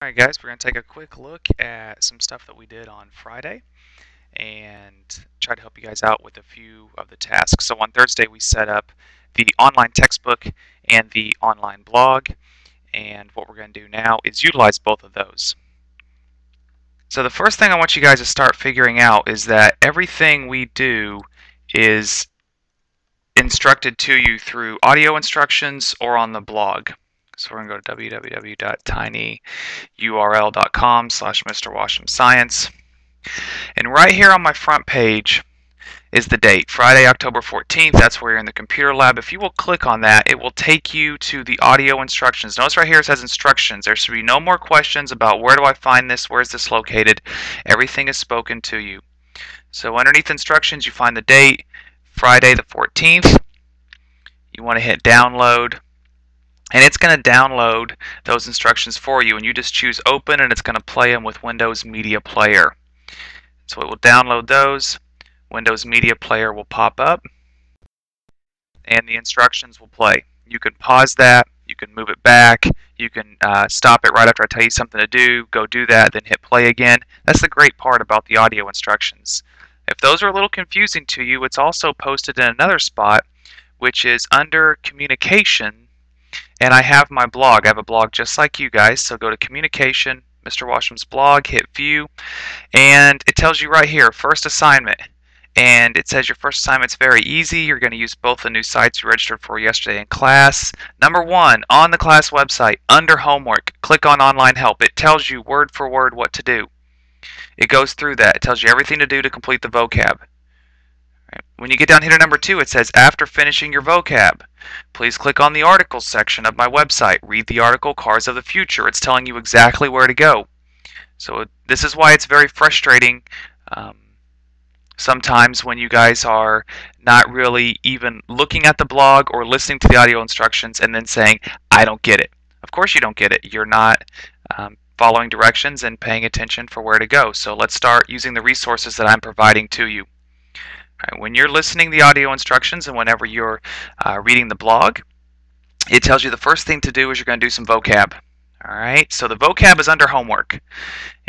Alright guys, we're going to take a quick look at some stuff that we did on Friday and try to help you guys out with a few of the tasks. So on Thursday we set up the online textbook and the online blog, and what we're going to do now is utilize both of those. So the first thing I want you guys to start figuring out is that everything we do is instructed to you through audio instructions or on the blog. So we're going to go to www.tinyurl.com/Mr. Washam Science. And right here on my front page is the date, Friday, October 14th. That's where you're in the computer lab. If you will click on that, it will take you to the audio instructions. Notice right here it says instructions. There should be no more questions about where do I find this, where is this located. Everything is spoken to you. So underneath instructions, you find the date, Friday the 14th. You want to hit download. And it's going to download those instructions for you, and you just choose open, and it's going to play them with Windows Media Player. So it will download those. Windows Media Player will pop up, and the instructions will play. You can pause that, you can move it back, you can stop it right after I tell you something to do, go do that, then hit play again. That's the great part about the audio instructions. If those are a little confusing to you, it's also posted in another spot, which is under communication. And I have my blog. I have a blog just like you guys. So go to communication, Mr. Washam's blog, hit view, and it tells you right here, first assignment. And it says your first assignment's very easy. You're going to use both the new sites you registered for yesterday in class. Number 1, on the class website, under homework, click on online help. It tells you word for word what to do. It goes through that. It tells you everything to do to complete the vocab. When you get down here to number 2, it says after finishing your vocab, please click on the articles section of my website. Read the article Cars of the Future. It's telling you exactly where to go. So this is why it's very frustrating sometimes when you guys are not really even looking at the blog or listening to the audio instructions and then saying, I don't get it. Of course you don't get it. You're not following directions and paying attention for where to go. So let's start using the resources that I'm providing to you. Right, when you're listening to the audio instructions and whenever you're reading the blog, it tells you the first thing to do is you're going to do some vocab. Alright, so the vocab is under homework.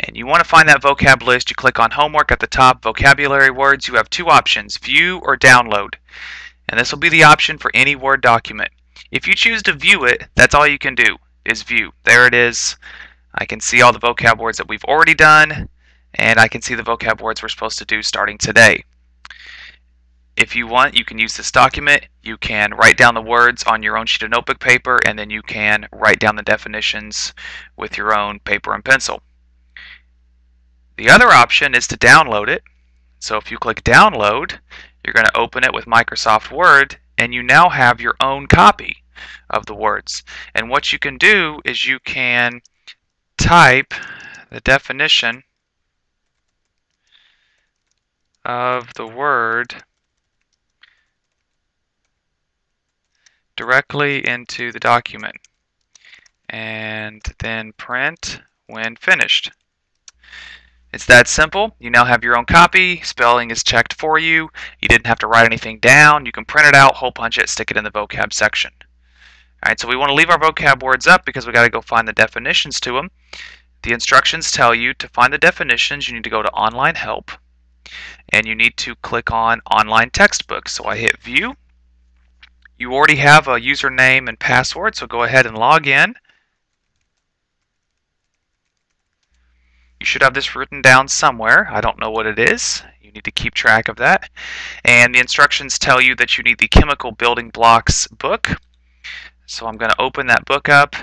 And you want to find that vocab list. You click on homework at the top, vocabulary words. You have 2 options, view or download. And this will be the option for any Word document. If you choose to view it, that's all you can do, is view. There it is. I can see all the vocab words that we've already done, and I can see the vocab words we're supposed to do starting today. If you want, you can use this document. You can write down the words on your own sheet of notebook paper, and then you can write down the definitions with your own paper and pencil. The other option is to download it. So if you click download, you're going to open it with Microsoft Word, and you now have your own copy of the words. And what you can do is you can type the definition of the word directly into the document and then print when finished. It's that simple. You now have your own copy. Spelling is checked for you. You didn't have to write anything down. You can print it out, hole punch it, stick it in the vocab section. Alright, so we want to leave our vocab words up because we got to go find the definitions to them. The instructions tell you to find the definitions, you need to go to online help and you need to click on online textbook. So I hit view. You already have a username and password, so go ahead and log in. You should have this written down somewhere. I don't know what it is. You need to keep track of that. And the instructions tell you that you need the Chemical Building Blocks book. So I'm going to open that book up,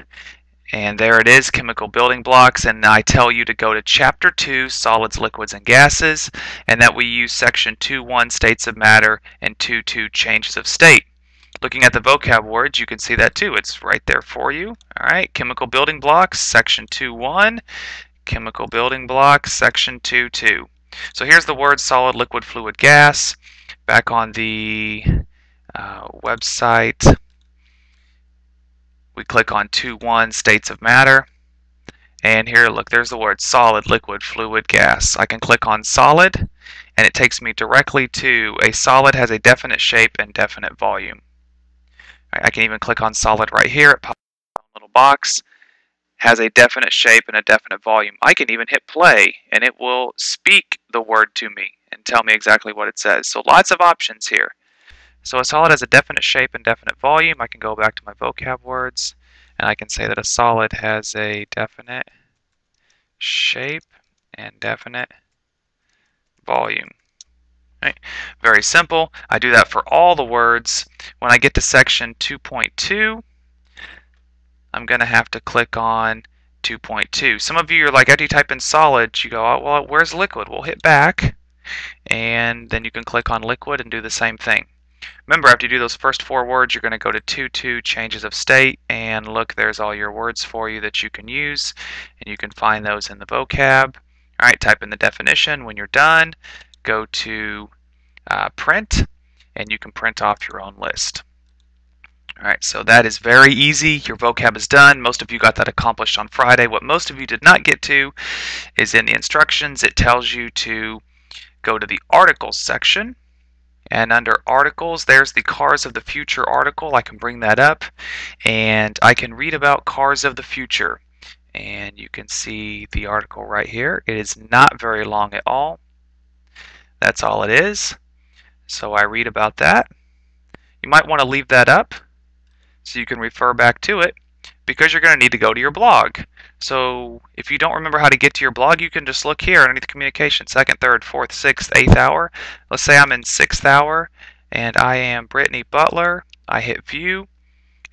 and there it is, Chemical Building Blocks, and I tell you to go to Chapter 2, Solids, Liquids, and Gases, and that we use Section 2.1, States of Matter, and 2.2, Changes of State. Looking at the vocab words, you can see that too. It's right there for you. Alright, Chemical Building Blocks, Section 2.1, Chemical Building Blocks, Section 2.2. So here's the words solid, liquid, fluid, gas. Back on the website, we click on 2.1, States of Matter. And here, look, there's the words solid, liquid, fluid, gas. I can click on solid, and it takes me directly to a solid has a definite shape and definite volume. I can even click on solid right here. It pops up a little box. has a definite shape and a definite volume. I can even hit play and it will speak the word to me and tell me exactly what it says. So lots of options here. So a solid has a definite shape and definite volume. I can go back to my vocab words and I can say that a solid has a definite shape and definite volume. Right? Very simple. I do that for all the words. When I get to section 2.2, I'm going to have to click on 2.2. Some of you are like, after you type in solid, you go, oh, well, where's liquid? We'll hit back, and then you can click on liquid and do the same thing. Remember, after you do those first 4 words, you're going to go to 2.2 changes of state, and look, there's all your words for you that you can use, and you can find those in the vocab. All right, type in the definition. When you're done, go to print, and you can print off your own list. All right, so that is very easy. Your vocab is done. Most of you got that accomplished on Friday. What most of you did not get to is in the instructions, it tells you to go to the articles section. And under articles, there's the Cars of the Future article. I can bring that up and I can read about cars of the future. And you can see the article right here. It is not very long at all. That's all it is. So I read about that. You might want to leave that up so you can refer back to it because you're going to need to go to your blog. So if you don't remember how to get to your blog, you can just look here underneath communication, 2nd, 3rd, 4th, 6th, 8th hour. Let's say I'm in 6th hour and I am Brittany Butler. I hit view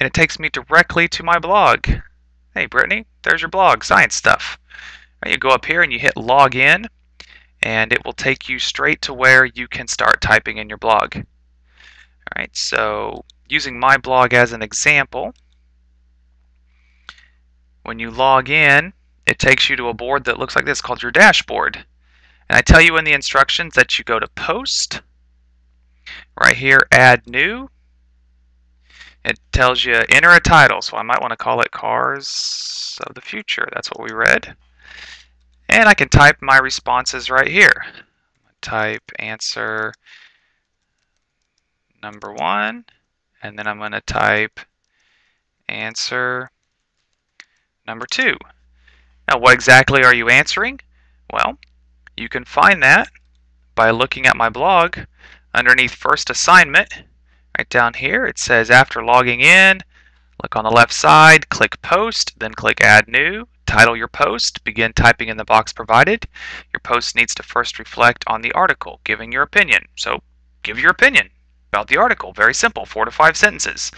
and it takes me directly to my blog. Hey Brittany, there's your blog, science stuff. You go up here and you hit log in and it will take you straight to where you can start typing in your blog. Alright, so using my blog as an example, when you log in, it takes you to a board that looks like this called your dashboard. And I tell you in the instructions that you go to post, right here, add new. It tells you enter a title, so I might want to call it Cars of the Future. That's what we read. And I can type my responses right here. Type answer number 1, and then I'm going to type answer number 2. Now, what exactly are you answering? Well, you can find that by looking at my blog underneath first assignment. Right down here, it says after logging in, look on the left side, click post, then click add new. Title your post, begin typing in the box provided. Your post needs to first reflect on the article, giving your opinion. So give your opinion about the article. Very simple, 4 to 5 sentences.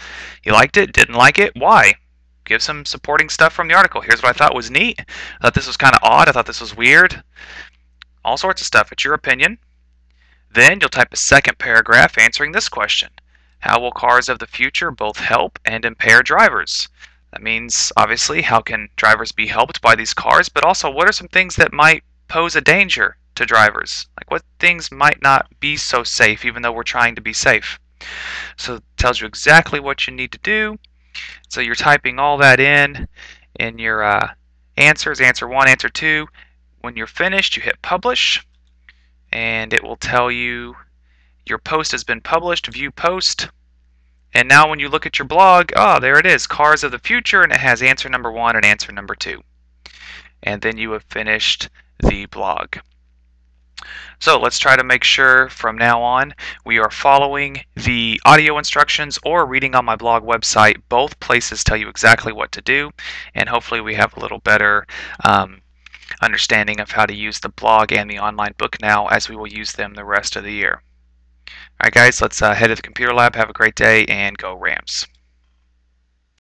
You liked it, didn't like it, why? Give some supporting stuff from the article. Here's what I thought was neat. I thought this was kind of odd. I thought this was weird. All sorts of stuff. It's your opinion. Then you'll type a second paragraph answering this question. How will cars of the future both help and impair drivers? That means, obviously, how can drivers be helped by these cars, but also what are some things that might pose a danger to drivers? Like what things might not be so safe even though we're trying to be safe? So it tells you exactly what you need to do. So you're typing all that in your answers, answer 1, answer 2. When you're finished, you hit publish, and it will tell you your post has been published, view post. And now when you look at your blog, oh, there it is, Cars of the Future, and it has answer number 1 and answer number 2. And then you have finished the blog. So let's try to make sure from now on we are following the audio instructions or reading on my blog website. Both places tell you exactly what to do, and hopefully we have a little better understanding of how to use the blog and the online book now as we will use them the rest of the year. Alright guys, let's head to the computer lab. Have a great day and go Rams.